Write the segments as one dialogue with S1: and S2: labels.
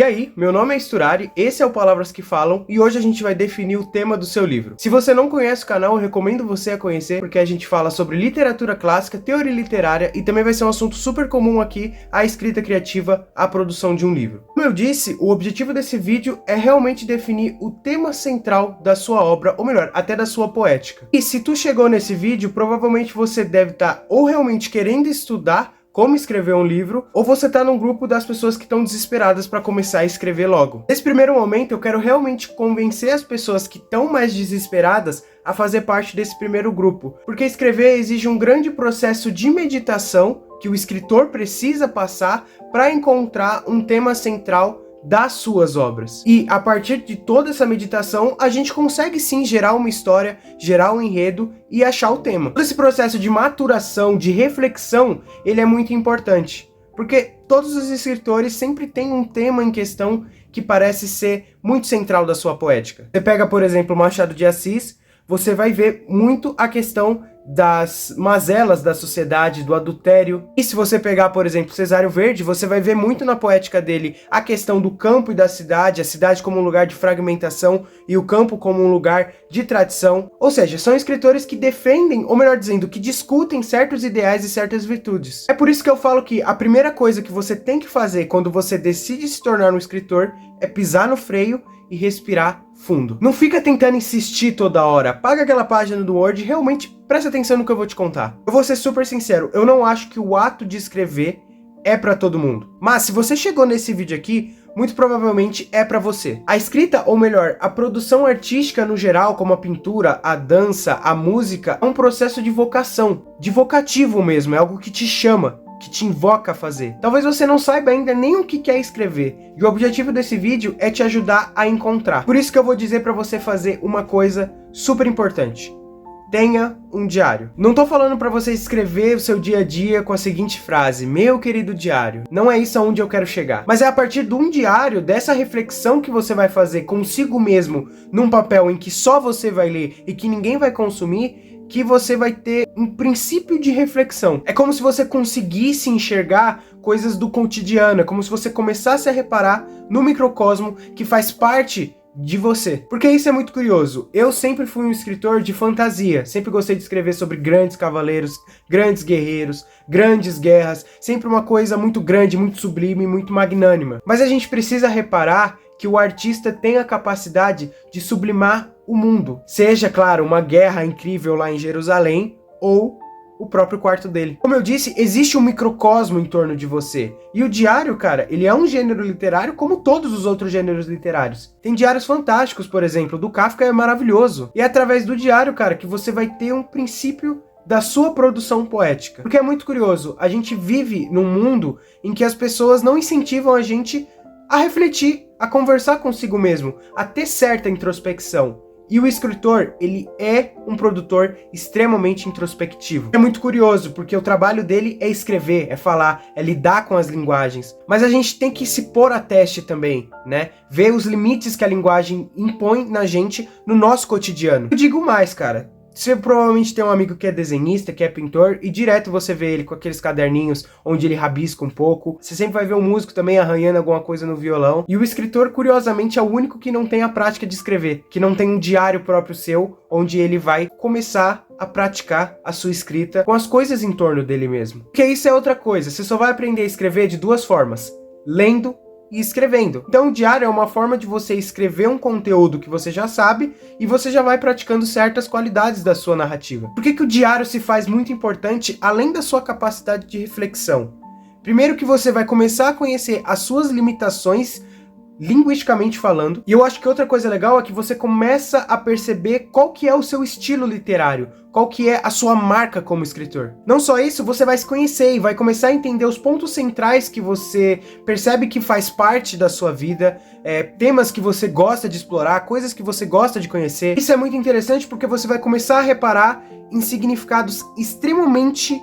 S1: E aí, meu nome é Sturari, esse é o Palavras que Falam e hoje a gente vai definir o tema do seu livro. Se você não conhece o canal, eu recomendo você a conhecer porque a gente fala sobre literatura clássica, teoria literária e também vai ser um assunto super comum aqui, a escrita criativa, a produção de um livro. Como eu disse, o objetivo desse vídeo é realmente definir o tema central da sua obra, ou melhor, até da sua poética. E se tu chegou nesse vídeo, provavelmente você deve estar ou realmente querendo estudar como escrever um livro, ou você tá num grupo das pessoas que estão desesperadas para começar a escrever logo. Nesse primeiro momento, eu quero realmente convencer as pessoas que estão mais desesperadas a fazer parte desse primeiro grupo, porque escrever exige um grande processo de meditação que o escritor precisa passar para encontrar um tema central das suas obras. E a partir de toda essa meditação, a gente consegue sim gerar uma história, gerar um enredo e achar o tema. Todo esse processo de maturação, de reflexão, ele é muito importante, porque todos os escritores sempre têm um tema em questão que parece ser muito central da sua poética. Você pega, por exemplo, Machado de Assis, você vai ver muito a questão das mazelas da sociedade, do adultério. E se você pegar, por exemplo, Cesário Verde, você vai ver muito na poética dele a questão do campo e da cidade, a cidade como um lugar de fragmentação e o campo como um lugar de tradição. Ou seja, são escritores que defendem, ou melhor dizendo, que discutem certos ideais e certas virtudes. É por isso que eu falo que a primeira coisa que você tem que fazer quando você decide se tornar um escritor é pisar no freio e respirar fundo. Não fica tentando insistir toda hora. Apaga aquela página do Word e realmente presta atenção no que eu vou te contar. Eu vou ser super sincero, eu não acho que o ato de escrever é pra todo mundo. Mas se você chegou nesse vídeo aqui, muito provavelmente é pra você. A escrita, ou melhor, a produção artística no geral, como a pintura, a dança, a música, é um processo de vocação, de vocativo mesmo, é algo que te chama, que te invoca a fazer. Talvez você não saiba ainda nem o que é escrever, e o objetivo desse vídeo é te ajudar a encontrar. Por isso que eu vou dizer pra você fazer uma coisa super importante. Tenha um diário. Não tô falando pra você escrever o seu dia a dia com a seguinte frase: meu querido diário. Não é isso aonde eu quero chegar. Mas é a partir de um diário, dessa reflexão que você vai fazer consigo mesmo, num papel em que só você vai ler e que ninguém vai consumir, que você vai ter um princípio de reflexão. É como se você conseguisse enxergar coisas do cotidiano, é como se você começasse a reparar no microcosmo que faz parte de você. Porque isso é muito curioso. Eu sempre fui um escritor de fantasia, sempre gostei de escrever sobre grandes cavaleiros, grandes guerreiros, grandes guerras, sempre uma coisa muito grande, muito sublime, muito magnânima. Mas a gente precisa reparar que o artista tem a capacidade de sublimar o mundo. Seja, claro, uma guerra incrível lá em Jerusalém, ou o próprio quarto dele. Como eu disse, existe um microcosmo em torno de você. E o diário, cara, ele é um gênero literário como todos os outros gêneros literários. Tem diários fantásticos, por exemplo, do Kafka é maravilhoso. E é através do diário, cara, que você vai ter um princípio da sua produção poética. Porque é muito curioso, a gente vive num mundo em que as pessoas não incentivam a gente a refletir, a conversar consigo mesmo, a ter certa introspecção. E o escritor, ele é um produtor extremamente introspectivo. É muito curioso, porque o trabalho dele é escrever, é falar, é lidar com as linguagens. Mas a gente tem que se pôr a teste também, né? Ver os limites que a linguagem impõe na gente no nosso cotidiano. Eu digo mais, cara. Você provavelmente tem um amigo que é desenhista, que é pintor, e direto você vê ele com aqueles caderninhos onde ele rabisca um pouco. Você sempre vai ver um músico também arranhando alguma coisa no violão. E o escritor, curiosamente, é o único que não tem a prática de escrever, que não tem um diário próprio seu, onde ele vai começar a praticar a sua escrita com as coisas em torno dele mesmo. Porque isso é outra coisa, você só vai aprender a escrever de duas formas: lendo e escrevendo. Então o diário é uma forma de você escrever um conteúdo que você já sabe e você já vai praticando certas qualidades da sua narrativa. Por que o diário se faz muito importante além da sua capacidade de reflexão? Primeiro que você vai começar a conhecer as suas limitações linguisticamente falando, e eu acho que outra coisa legal é que você começa a perceber qual que é o seu estilo literário, qual que é a sua marca como escritor. Não só isso, você vai se conhecer e vai começar a entender os pontos centrais que você percebe que faz parte da sua vida, temas que você gosta de explorar, coisas que você gosta de conhecer. Isso é muito interessante porque você vai começar a reparar em significados extremamente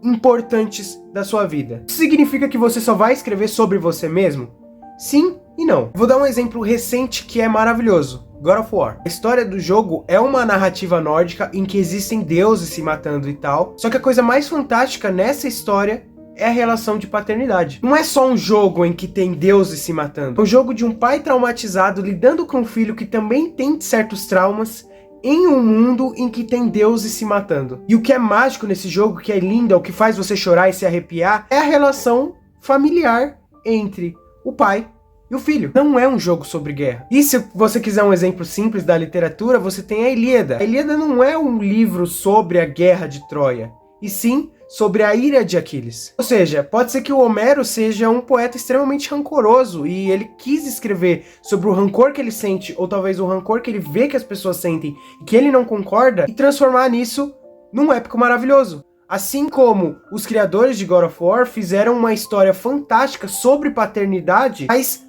S1: importantes da sua vida. Isso significa que você só vai escrever sobre você mesmo? Sim e não. Vou dar um exemplo recente que é maravilhoso. God of War. A história do jogo é uma narrativa nórdica em que existem deuses se matando e tal. Só que a coisa mais fantástica nessa história é a relação de paternidade. Não é só um jogo em que tem deuses se matando. É um jogo de um pai traumatizado lidando com um filho que também tem certos traumas em um mundo em que tem deuses se matando. E o que é mágico nesse jogo, que é lindo, é o que faz você chorar e se arrepiar, é a relação familiar entre o pai e o filho. Não é um jogo sobre guerra. E se você quiser um exemplo simples da literatura, você tem a Ilíada. A Ilíada não é um livro sobre a guerra de Troia, e sim sobre a ira de Aquiles. Ou seja, pode ser que o Homero seja um poeta extremamente rancoroso e ele quis escrever sobre o rancor que ele sente, ou talvez o rancor que ele vê que as pessoas sentem e que ele não concorda, e transformar nisso num épico maravilhoso. Assim como os criadores de God of War fizeram uma história fantástica sobre paternidade, mas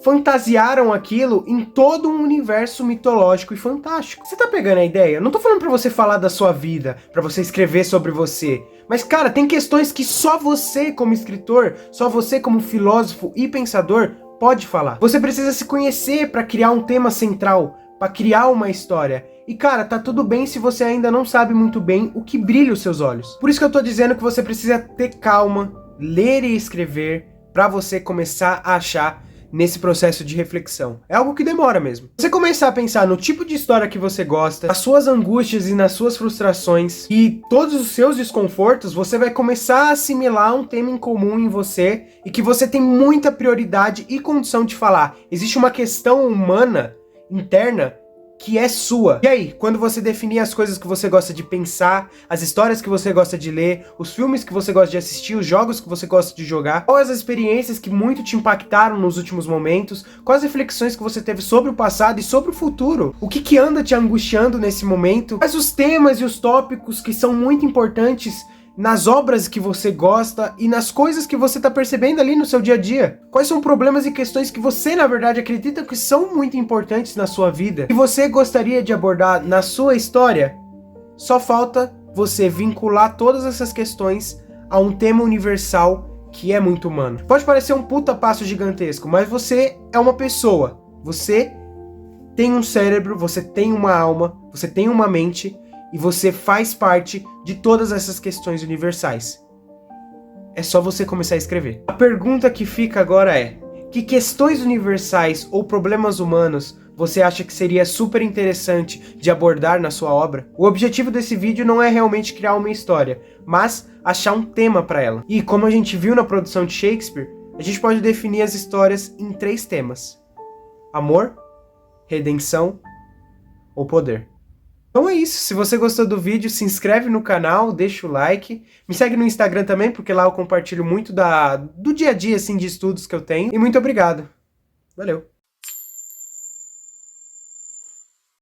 S1: fantasiaram aquilo em todo um universo mitológico e fantástico. Você tá pegando a ideia? Eu não tô falando pra você falar da sua vida, pra você escrever sobre você, mas cara, tem questões que só você como escritor, só você como filósofo e pensador pode falar. Você precisa se conhecer pra criar um tema central, pra criar uma história. E cara, tá tudo bem se você ainda não sabe muito bem o que brilha os seus olhos. Por isso que eu tô dizendo que você precisa ter calma, ler e escrever, pra você começar a achar nesse processo de reflexão. É algo que demora mesmo. Você começar a pensar no tipo de história que você gosta, nas suas angústias e nas suas frustrações e todos os seus desconfortos, você vai começar a assimilar um tema em comum em você e que você tem muita prioridade e condição de falar. Existe uma questão humana, interna, que é sua. E aí, quando você definir as coisas que você gosta de pensar, as histórias que você gosta de ler, os filmes que você gosta de assistir, os jogos que você gosta de jogar, quais as experiências que muito te impactaram nos últimos momentos, quais as reflexões que você teve sobre o passado e sobre o futuro, o que anda te angustiando nesse momento, quais os temas e os tópicos que são muito importantes nas obras que você gosta e nas coisas que você tá percebendo ali no seu dia a dia. Quais são problemas e questões que você, na verdade, acredita que são muito importantes na sua vida e você gostaria de abordar na sua história? Só falta você vincular todas essas questões a um tema universal que é muito humano. Pode parecer um puta passo gigantesco, mas você é uma pessoa. Você tem um cérebro, você tem uma alma, você tem uma mente e você faz parte de todas essas questões universais. É só você começar a escrever. A pergunta que fica agora é: que questões universais ou problemas humanos você acha que seria super interessante de abordar na sua obra? O objetivo desse vídeo não é realmente criar uma história, mas achar um tema para ela. E como a gente viu na produção de Shakespeare, a gente pode definir as histórias em 3 temas: amor, redenção ou poder. Então é isso, se você gostou do vídeo, se inscreve no canal, deixa o like, me segue no Instagram também, porque lá eu compartilho muito do dia a dia assim, de estudos que eu tenho, e muito obrigado. Valeu!